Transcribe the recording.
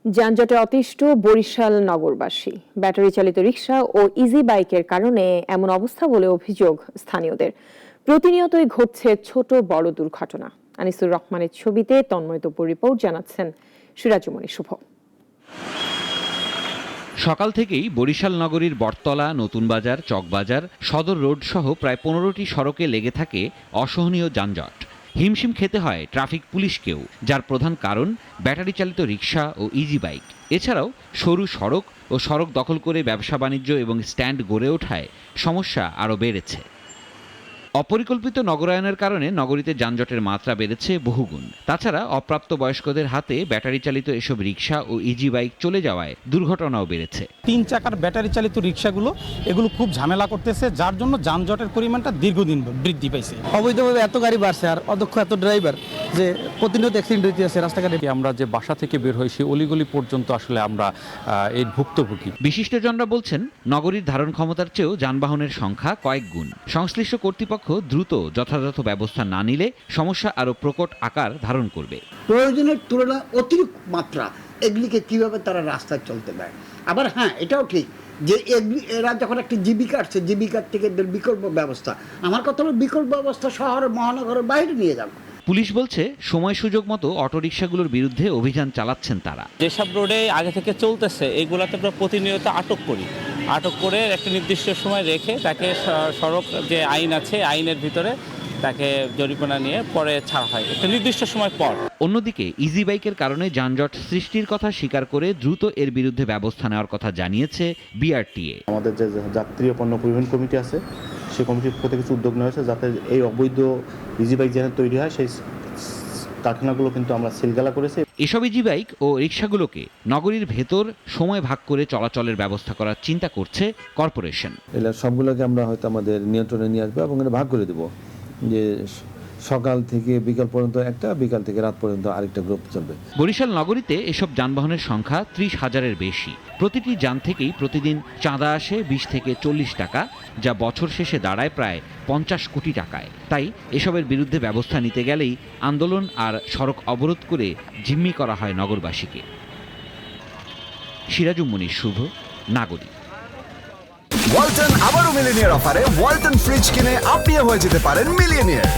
যানজটে অতিষ্ঠ বরিশাল নগরবাসী। ব্যাটারি চালিত রিকশা ও ইজি বাইকের কারণে এমন অবস্থা বলে অভিযোগ স্থানীয়দের। প্রতিনিয়তই ঘটছে ছোট বড় দুর্ঘটনা। আনিসুর রহমানের ছবিতে তন্ময় তপুর রিপোর্ট, জানাচ্ছেন সিরাজুমণি শুভ। সকাল থেকেই বরিশাল নগরীর বটতলা, নতুন বাজার, চকবাজার, সদর রোড সহ প্রায় 15টি সড়কে লেগে থাকে অসহনীয় যানজট। হিমশিম খেতে হয় ট্রাফিক পুলিশকেও, যার প্রধান কারণ ব্যাটারি চালিত রিকশা ও ইজি বাইক। এছাড়াও সরু সড়ক ও সড়ক দখল করে ব্যবসা বাণিজ্য এবং স্ট্যান্ড গড়ে ওঠায় সমস্যা আরও বেড়েছে। অপরিকল্পিত নগরায়নের কারণে নগরীতে যানজটের মাত্রা বেড়েছে বহুগুণ। তাছাড়া অপ্রাপ্ত বয়স্কদের হাতে ব্যাটারি চালিত এসব রিকশা ও ইজি বাইক চলে যাওয়ায় দুর্ঘটনাও বেড়েছে। 3 চাকার ব্যাটারি চালিত রিকশাগুলো এগুলো খুব ঝামেলা করতেছে, যার জন্য যানজটের পরিমাণটা দীর্ঘদিন বৃদ্ধি পাইছে। অবৈধভাবে এত গাড়ি বাড়ছে আর অদক্ষ এত ড্রাইভার যে প্রতিনিয়ত অ্যাক্সিডেন্ট হইতে আছে রাস্তাঘাটে। আমরা যে বাসা থেকে বের হই সেই অলিগলি পর্যন্ত আসলে আমরা এই ভুক্তভোগী। বিশিষ্টজনরা বলছেন, নগরীর ধারণ ক্ষমতার চেয়েও যানবাহনের সংখ্যা কয়েক গুণ। সংশ্লিষ্ট কর্তৃপক্ষ দ্রুত যথাযথ ব্যবস্থা না নিলে সমস্যা আরও প্রকট আকার ধারণ করবে। প্রয়োজনের তুলনায় অতিরিক্ত মাত্রা এগুলিকে কিভাবে তারা রাস্তায় চলতে দেয়। আবার হ্যাঁ, এটাও ঠিক যে এরা যখন একটা জীবিকা আসছে, জীবিকার থেকে এদের বিকল্প ব্যবস্থা। আমার কথা হলো বিকল্প ব্যবস্থা শহরের মহানগরের বাইরে নিয়ে যাবে। পুলিশ বলছে, সময় সুযোগ মতো অটোরিকশাগুলোর বিরুদ্ধে অভিযান চালাচ্ছেন তারা। যেসব রোডে আগে থেকে চলতেছে এইগুলাতে আমরা প্রতিনিয়ত আটক করি। আটক করে একটা নির্দিষ্ট সময় রেখে তাকে সড়ক যে আইন আছে আইনের ভিতরে তাকে জরিমানা নিয়ে পরে ছাড়া হয় একটা নির্দিষ্ট সময় পর। অন্যদিকে ইজি বাইকের কারণে যানজট সৃষ্টির কথা স্বীকার করে দ্রুত এর বিরুদ্ধে ব্যবস্থা নেওয়ার কথা জানিয়েছে বিআরটিএ। আমাদের যে যাত্রী পণ্য পরিবহন কমিটি আছে, সেই কমিটির প্রতি কিছু উদ্যোগ নেওয়া হয়েছে যাতে এই অবৈধ ইজি বাইক যেন তৈরি হয় সেই কারখানাগুলো কিন্তু আমরা সিলগালা করেছি। এসব ইজি বাইক ও রিকশাগুলোকে নগরীর ভেতর সময় ভাগ করে চলাচলের ব্যবস্থা করার চিন্তা করছে কর্পোরেশন। এগুলো সবগুলোকে আমরা হয়তো আমাদের নিয়ন্ত্রণে নিয়ে আসবো এবং ভাগ করে দেবো, যে সকাল থেকে বিকাল পর্যন্ত একটা, বিকাল থেকে রাত পর্যন্ত আরেকটা গ্রুপ চলবে। বরিশাল নগরীতে এসব যানবাহনের সংখ্যা 30,000-এর বেশি। প্রতিটি যান থেকেই প্রতিদিন চাঁদা আসে 20 থেকে 40 টাকা, যা বছর শেষে দাঁড়ায় প্রায় 50 কোটি টাকায়। তাই এসবের বিরুদ্ধে ব্যবস্থা নিতে গেলেই আন্দোলন আর সড়ক অবরোধ করে জিম্মি করা হয় নগরবাসীকে। সিরাজুমণি শুভ, নাগরিক। ওয়ালটন আবারও মিলিনিয়ার অফারে ওয়ালটন ফ্রিজ কিনে আপনিও হয়ে যেতে পারেন মিলিয়নিয়ার।